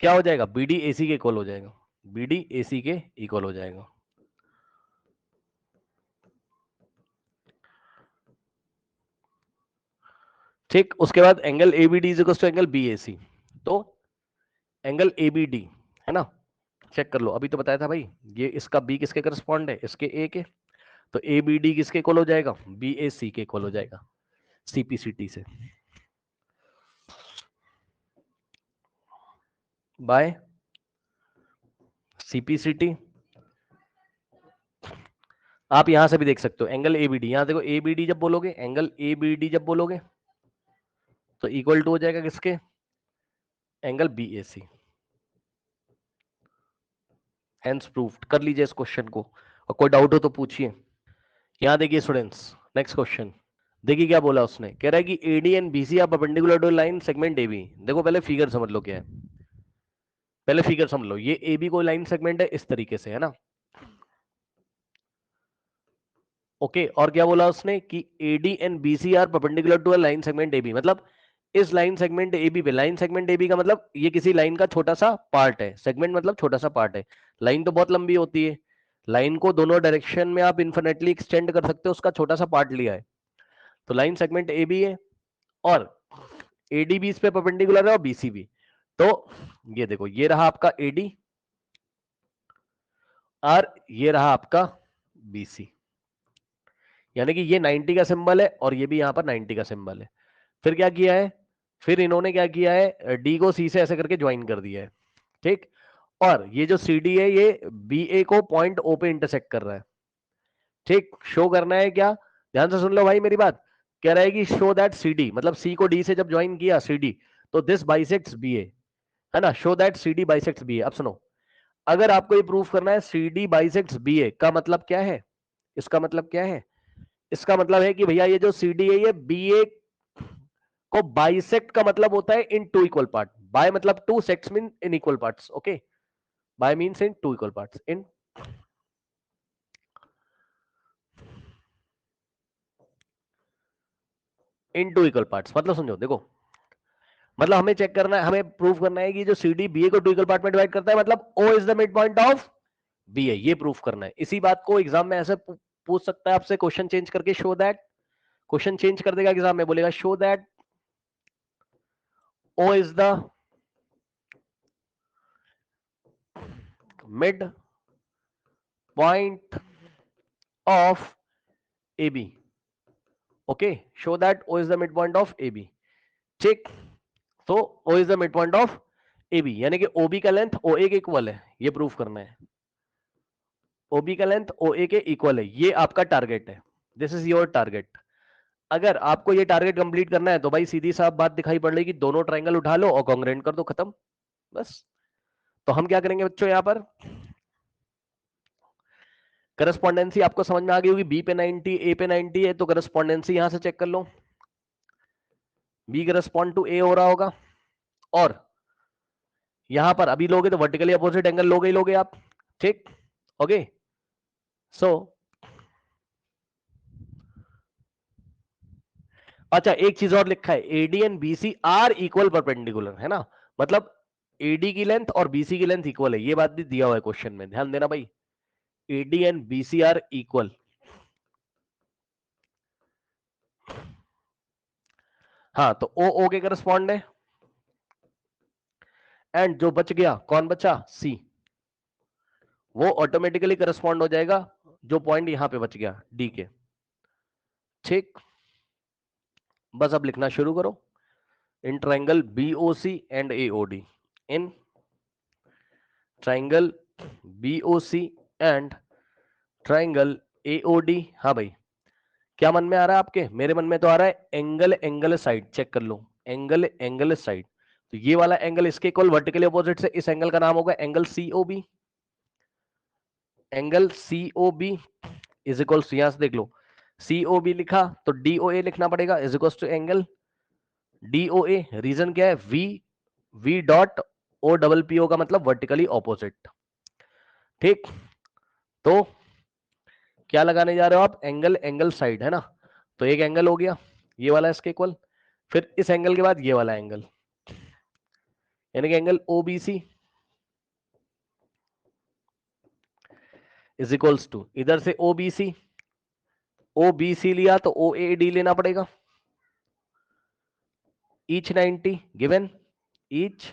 क्या हो जाएगा, बीडी एसी के इक्वल हो जाएगा, बीडी एसी के इक्वल हो जाएगा। ठीक, उसके बाद angle ABD is equal to angle BAC, तो एंगल एबीडी है ना, चेक कर लो, अभी तो बताया था भाई, ये इसका बी किसके करस्पॉन्ड है, इसके ए के, तो ए बी डी किसके इक्वल हो जाएगा, बी ए सी के इक्वल हो जाएगा सीपीसीटी से, बाय सीपीसीटी। आप यहां से भी देख सकते हो एंगल एबीडी, यहां देखो एबीडी जब बोलोगे, एंगल एबीडी जब बोलोगे तो इक्वल टू हो जाएगा किसके, एंगल बीएसी। Hence proved. कर लीजिए इस क्वेश्चन को, और कोई डाउट हो तो पूछिए। यहां देखिए स्टूडेंट्स, नेक्स्ट क्वेश्चन देखिए क्या बोला उसने, कह रहा है कि AD and BC are perpendicular to line segment AB. देखो पहले फिगर समझ लो क्या है, पहले फिगर समझ लो, ये एबी कोई लाइन सेगमेंट है इस तरीके से, है ना, ओके। और क्या बोला उसने कि AD and BC are perpendicular to a line segment AB, मतलब इस लाइन सेगमेंट एबी पे, लाइन सेगमेंट एबी का मतलब ये किसी लाइन का छोटा सा पार्ट है, सेगमेंट मतलब छोटा सा पार्ट है, लाइन तो बहुत लंबी होती है, लाइन को दोनों डायरेक्शन में आप इन्फिनिटली एक्सटेंड कर सकते हो, उसका छोटा सा पार्ट लिया है, तो लाइन सेगमेंट एबी है और एडी भी इस पे परपेंडिकुलर है और बीसी भी। तो ये देखो, ये रहा आपका एडी और ये रहा आपका बीसी, यानी कि ये 90 का सिंबल है और ये भी यहां पर 90 का सिंबल है। फिर क्या किया है, फिर इन्होंने क्या किया है, डी को सी से ऐसे करके ज्वाइन कर दिया है, ठीक। और ये जो सी डी है ये बी ए को पॉइंट ओ पे इंटरसेक्ट कर रहा है, ठीक। शो करना है क्या, ध्यान से सुन लो भाई मेरी बात, कह रहा है कि शो दैट सी डी, मतलब सी को डी से जब ज्वाइन किया सी डी, तो दिस बाइसेक्ट्स बी ए, है ना, show that C D bisects B A. अब सुनो, अगर आपको ये प्रूफ करना है C D bisects B A का मतलब क्या है, इसका मतलब क्या है, इसका मतलब है कि भैया ये जो सी डी है ये बी ए को बाइसेक्ट का मतलब होता है in two equal part, bi मतलब two, sects mean in equal parts, okay, bi means in two equal parts, in two equal parts, मतलब समझो, देखो, मतलब हमें चेक करना है, हमें प्रूफ करना है कि जो सी डी बी ए को टू इक्वल पार्ट में डिवाइड करता है, मतलब O is the mid point of B A, ये प्रूफ करना है। इसी बात को एग्जाम में ऐसे पूछ सकता है आपसे, क्वेश्चन चेंज करके, शो दैट, क्वेश्चन चेंज कर देगा एग्जाम में, बोलेगा show that O is the mid point of A B, okay, show that O is the mid point of A B, ठीक। तो O is the mid point of A B, यानी कि ओबी का length ओ ए के equal है, ये proof करना है, ओबी का लेंथ ओ ए के इक्वल है, ये आपका टारगेट है, दिस इज योर टारगेट। अगर आपको ये टारगेट कंप्लीट करना है तो भाई सीधी साफ बात दिखाई पड़ रही कि दोनों ट्रायंगल उठा लो और कॉन्ग्रुएंट कर दो, खत्म, बस। तो हम क्या करेंगे बच्चों, यहां पर करस्पॉन्डेंसी आपको समझ में आ गई होगी, बी पे 90 ए पे 90 है, तो करस्पॉन्डेंसी यहां से चेक कर लो, बी करस्पॉन्ड टू ए हो रहा होगा, और यहां पर अभी लोगे तो वर्टिकली अपोजिट एंगल लोगे ही लोगे आप, ठीक, ओके। सो अच्छा, एक चीज और लिखा है, AD and BC are equal perpendicular, है ना, मतलब एडी की लेंथ और बीसी की लेंथ इक्वल है, ये बात भी दिया हुआ है क्वेश्चन में, ध्यान देना भाई, AD and BC are equal. हाँ, तो ओ ओ के करस्पॉन्ड है, एंड जो बच गया, कौन बचा, सी, वो ऑटोमेटिकली करस्पॉन्ड हो जाएगा जो पॉइंट यहां पे बच गया डी के, ठीक। बस अब लिखना शुरू करो, in triangle BOC and AOD, in triangle BOC and triangle AOD. हाँ भाई, क्या मन में आ रहा है आपके, मेरे मन में तो आ रहा है एंगल एंगल साइड, चेक कर लो, एंगल एंगल साइड, तो ये वाला एंगल इसके इक्वल वर्टिकली अपोजिट से, इस एंगल का नाम होगा angle COB, angle COB is equal, यहां से देख लो, सीओबी लिखा तो डीओए लिखना पड़ेगा, is equal to angle DOA, reason क्या है, V V dot O double PO का मतलब वर्टिकली ऑपोजिट, ठीक। तो क्या लगाने जा रहे हो आप, एंगल एंगल साइड, है ना, तो एक एंगल हो गया ये वाला इसके इक्वल, फिर इस एंगल के बाद ये वाला एंगल, यानी कि angle OBC is equals to, इधर से ओबीसी, ओबीसी लिया तो ओ ए डी लेना पड़ेगा, ईच 90 गिवन, ईच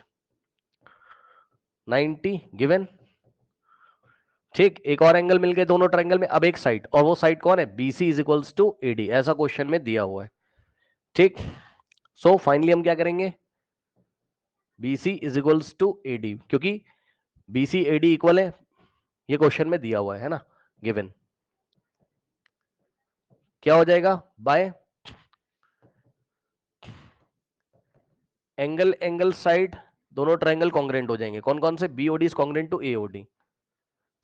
90 गिवन। ठीक, एक और एंगल मिल गए दोनों ट्रायंगल में, अब एक साइड, और वो साइड कौन है, BC is equals to AD, ऐसा क्वेश्चन में दिया हुआ है। ठीक, सो फाइनली हम क्या करेंगे, BC is equals to AD, क्योंकि BC AD इक्वल है, ये क्वेश्चन में दिया हुआ है ना, गिवन। क्या हो जाएगा, बाय एंगल एंगल साइड दोनों ट्रायंगल कॉन्ग्रेंट हो जाएंगे, कौन कौन से, BOD is congruent to AOD,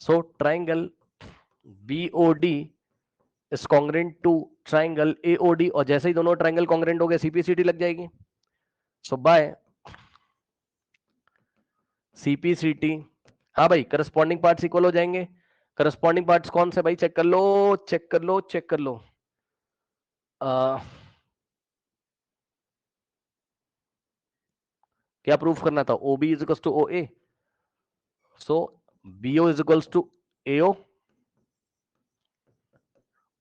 so triangle BOD is congruent to triangle AOD, और जैसे ही दोनों ट्रायंगल कॉन्ग्रेंट हो गए CPCT लग जाएगी, सो बाय CPCT। हाँ भाई, करस्पॉन्डिंग पार्ट्स इक्वल हो जाएंगे, करस्पॉन्डिंग पार्ट्स कौन से भाई, चेक कर लो चेक कर लो चेक कर लो, क्या प्रूफ करना था, OB is equal to OA, so BO is equal to AO,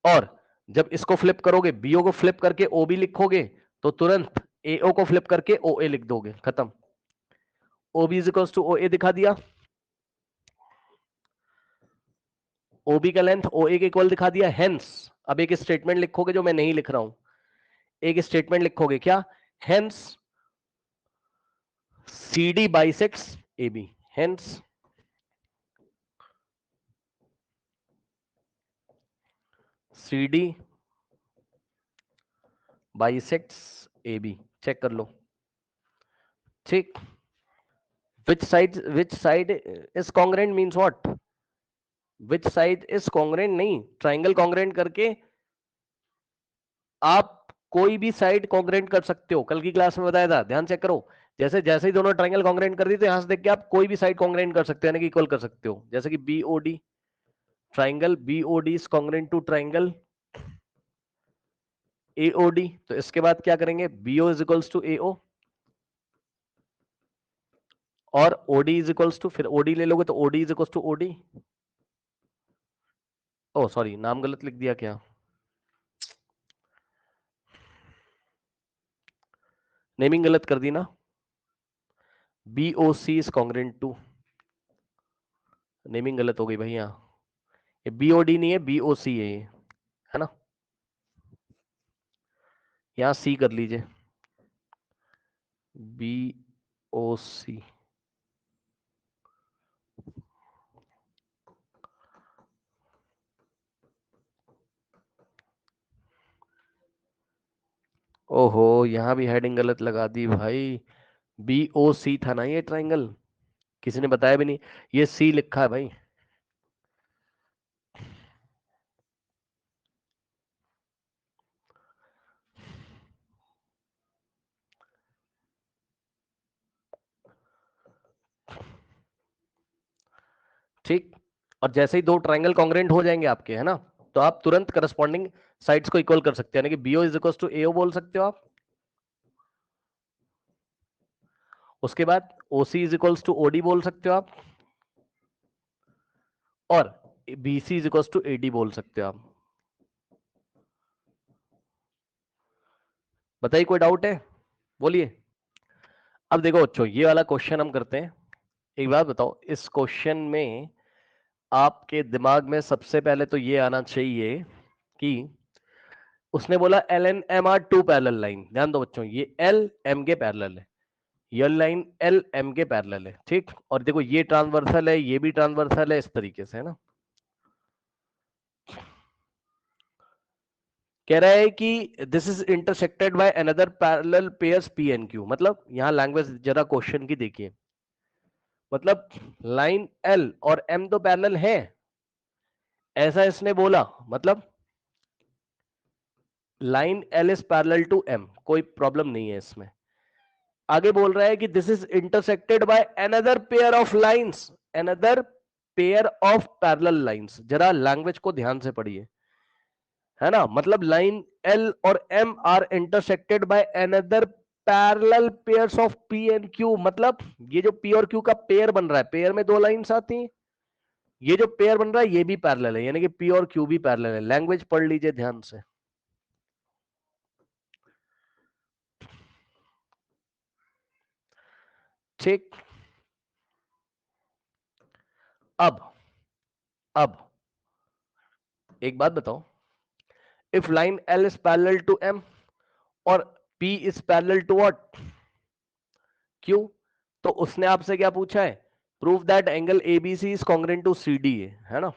और जब इसको फ्लिप करोगे, BO को फ्लिप करके OB लिखोगे, तो तुरंत AO को फ्लिप करके OA लिख दोगे, खत्म। OB is equal to OA दिखा दिया, OB का लेंथ OA के इक्वल दिखा दिया, हेंस अब एक स्टेटमेंट लिखोगे जो मैं नहीं लिख रहा हूं, एक स्टेटमेंट लिखोगे क्या, hence CD bisects AB, hence CD bisects AB, check कर लो। ठीक, which side is congruent means what, which side is congruent नहीं, ट्राइंगल कॉन्ग्रेंट करके आप कोई भी साइड कॉन्ग्रेंट कर सकते हो, कल की क्लास में बताया था, ध्यान चेक करो, जैसे जैसे ही दोनों ट्राइंगल कॉन्ग्रेंट कर दी तो यहां से देख के आप कोई भी साइड कॉन्ग्रेंट कर सकते हो, यानी कि इक्वल कर सकते हो, जैसे कि BOD, triangle BOD is congruent to triangle AOD, तो इसके बाद क्या करेंगे, BO is equals to AO, और OD इज इक्वल्स टू, फिर OD ले लोगे तो OD is equals to OD, oh sorry नाम गलत लिख दिया क्या, नेमिंग गलत कर दी ना, BOC is congruent to, naming गलत हो गई भाई, यहाँ ये BOD नहीं है, BOC है ये, है ना, यहाँ C कर लीजिए, BOC, ओहो यहाँ भी हेडिंग गलत लगा दी भाई, BOC था ना ये ट्राइंगल, किसी ने बताया भी नहीं, ये C लिखा है भाई। ठीक, और जैसे ही दो ट्राइंगल कॉन्ग्रेंट हो जाएंगे आपके, है ना, तो आप तुरंत करस्पॉन्डिंग साइड्स को इक्वल कर सकते हैं, यानी कि BO is equal to AO बोल सकते हो आप, उसके बाद OC is equal to OD बोल सकते हो आप, और BC is equal to AD बोल सकते हो आप। बताइए कोई डाउट है, बोलिए। अब देखो बच्चों, ये वाला क्वेश्चन हम करते हैं, एक बात बताओ, इस क्वेश्चन में आपके दिमाग में सबसे पहले तो ये आना चाहिए कि उसने बोला LN MR2 पैरेलल लाइन, ध्यान दो बच्चों, ये L M के पैरेलल है, ये लाइन L M के पैरेलल है, ठीक, और देखो ये ट्रांसवर्सल है, ये भी ट्रांसवर्सल है, इस तरीके से, है ना, कह रहा है कि this is intersected by another parallel pairs PNQ, मतलब यहां लैंग्वेज जरा क्वेश्चन की देखिए, मतलब लाइन L और M तो पैरेलल है, ऐसा इसने बोला, मतलब line L is parallel to M, कोई प्रॉब्लम नहीं है इसमें, आगे बोल रहा है कि this is intersected by another pair of lines, another pair of parallel lines, जरा लैंग्वेज को ध्यान से पढ़िए, है ना, मतलब लाइन L और M are intersected by another parallel pairs of P and Q, मतलब ये जो P और Q का पेयर बन रहा है, पेयर में दो लाइंस आती हैं, ये जो पेयर बन रहा है ये भी पैरेलल है, यानी कि P और Q भी पैरेलल है, लैंग्वेज पढ़ लीजिए ध्यान से। ठीक, अब एक बात बताओ, if line L is parallel to M और P is parallel to what? Q, तो उसने आपसे क्या पूछा है? Prove that angle ABC is congruent to CDA, है ना?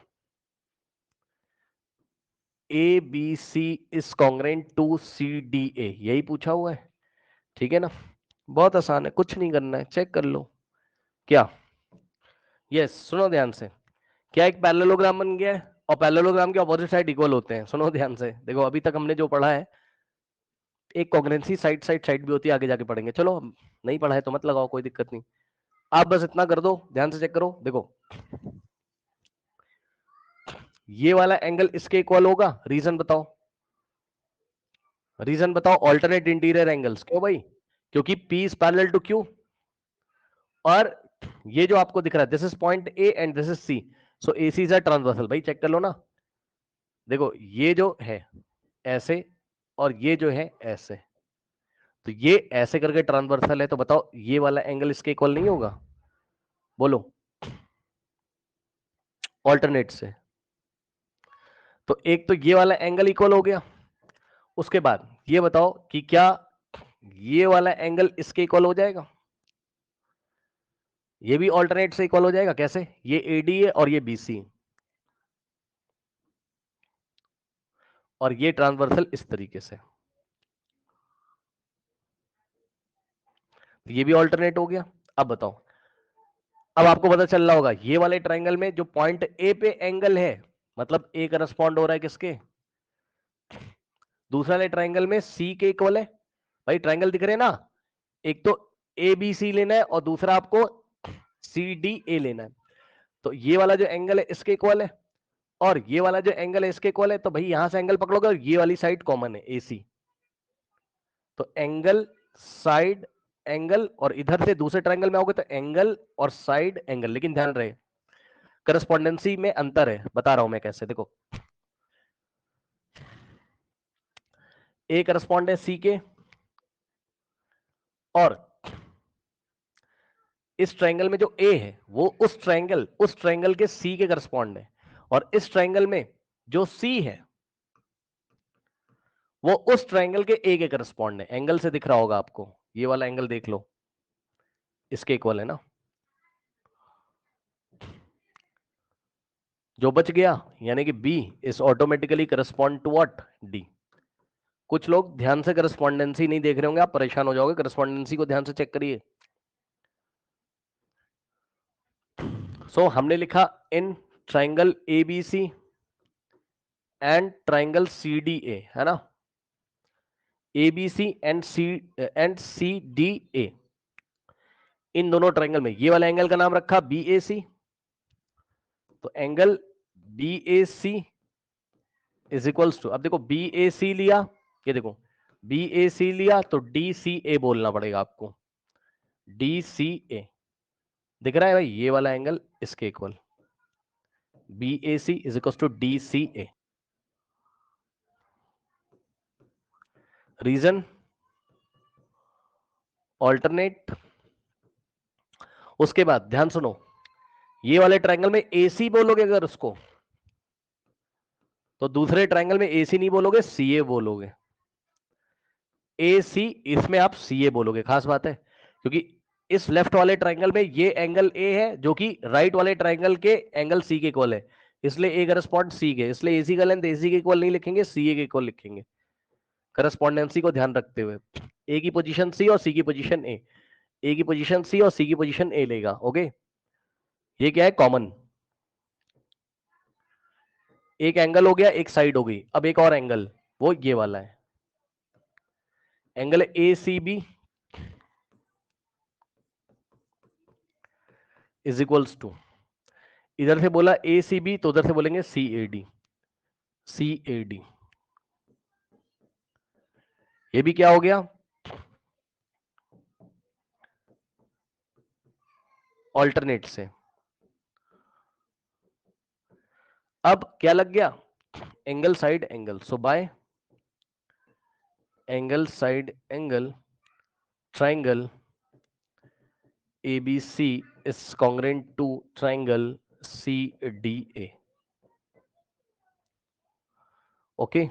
ABC is congruent to CDA, यही पूछा हुआ है, ठीक है ना? बहुत आसान है, कुछ नहीं करना है, चेक कर लो। क्या? यस, सुनो ध्यान से, क्या एक पैरेललोग्राम बन गया है और पैरेललोग्राम के ऑपोजिट साइड इक्वल होते हैं। सुनो ध्यान से, देखो अभी तक हमने जो पढ़ा है, एक कॉन्ग्रुएंसी साइड साइड साइड भी होती है, आगे जाके पढ़ेंगे। चलो नहीं पढ़ा है तो मत लगाओ, कोई दिक्कत नहीं, आप बस इतना कर दो, ध्यान से चेक करो। देखो ये वाला एंगल इसके इक्वल होगा, रीजन बताओ, रीजन बताओ। ऑल्टरनेट इंटीरियर एंगल्स, क्यों भाई? क्योंकि P is parallel to Q, और ये जो आपको दिख रहा है, this is point A and this is C, so AC is a transversal. भाई चेक कर लो ना, देखो ये जो है ऐसे और ये जो है ऐसे, तो ये ऐसे करके ट्रांसवर्सल है, तो बताओ ये वाला एंगल इसके इक्वल नहीं होगा? बोलो, ऑल्टरनेट से। तो एक तो ये वाला एंगल इक्वल हो गया, उसके बाद ये बताओ कि क्या ये वाला एंगल इसके इक्वल हो जाएगा? ये भी ऑल्टरनेट से इक्वल हो जाएगा। कैसे? ये AD है और ये BC, और ये ट्रांसवर्सल इस तरीके से, तो ये भी ऑल्टरनेट हो गया। अब बताओ, अब आपको पता चल रहा होगा ये वाले ट्रायंगल में जो पॉइंट ए पे एंगल है, मतलब ए करस्पॉन्ड हो रहा है किसके? दूसरा वाले ट्रायंगल में सी के इक्वल है। भाई ट्रायंगल दिख रहे हैं ना, एक तो ए बी सी लेना है और दूसरा आपको सी डी ए लेना है। तो ये वाला जो एंगल है इसके इक्वल है, और ये वाला जो एंगल है इसके इक्वल है। तो भाई यहां से एंगल पकड़ोगे और ये वाली साइड कॉमन है AC, तो एंगल साइड एंगल, और इधर से दूसरे ट्रायंगल में आओगे तो एंगल और साइड एंगल। लेकिन ध्यान रहे करस्पॉन्डेंसी में अंतर है, बता रहा हूं मैं कैसे। देखो ए करस्पॉन्ड है सी के, और इस ट्रायंगल में जो ए है वो उस ट्रायंगल के सी के करस्पॉन्ड है, और इस ट्रायंगल में जो सी है वो उस ट्रायंगल के ए के करस्पॉन्ड है। एंगल से दिख रहा होगा आपको, ये वाला एंगल देख लो, इसके इक्वल है ना। जो बच गया यानी कि B is automatically correspond to what? D. कुछ लोग ध्यान से करस्पॉन्डेंसी नहीं देख रहे होंगे, आप परेशान हो जाओगे। करस्पॉन्डेंसी को ध्यान से चेक करिए। सो हमने लिखा in triangle ABC and triangle CDA, है ना? ABC एंड CDA, इन दोनों ट्रायंगल में ये वाला एंगल का नाम रखा BAC। तो angle BAC is equals to, अब देखो BAC लिया, ये देखो BAC लिया तो DCA बोलना पड़ेगा आपको। DCA दिख रहा है भाई, ये वाला एंगल इसके equal, BAC is equals to DCA। Reason alternate. उसके बाद ध्यान सुनो, ये वाले ट्रायंगल में AC बोलोगे अगर उसको, तो दूसरे ट्रायंगल में AC नहीं बोलोगे, CA बोलोगे। AC, इसमें आप CA बोलोगे। खास बात है, क्योंकि इस लेफ्ट वाले ट्रायंगल में ये एंगल A है जो कि राइट वाले ट्रायंगल के एंगल C के इक्वल है, इसलिए A करस्पॉन्ड C के, इसलिए AC का लेंथ AC के इक्वल नहीं लिखेंगे, CA के इक्वल लिखेंगे, करस्पॉन्डेंसी को ध्यान रखते हुए। A की पोजीशन C और C की पोजीशन A की पोजीशन C और C की पोजीशन A लेगा। ओके, ये क्या है? कॉमन। एक एंगल हो गया, एक साइड हो गई, अब एक और एंगल, वो ये वाला है, angle ACB is equals to, इधर से बोला ACB तो उधर से बोलेंगे CAD। CAD ये भी क्या हो गया? ऑल्टरनेट से। अब क्या लग गया? Angle side angle. So bye angle side angle triangle ABC is congruent to triangle CDA। Okay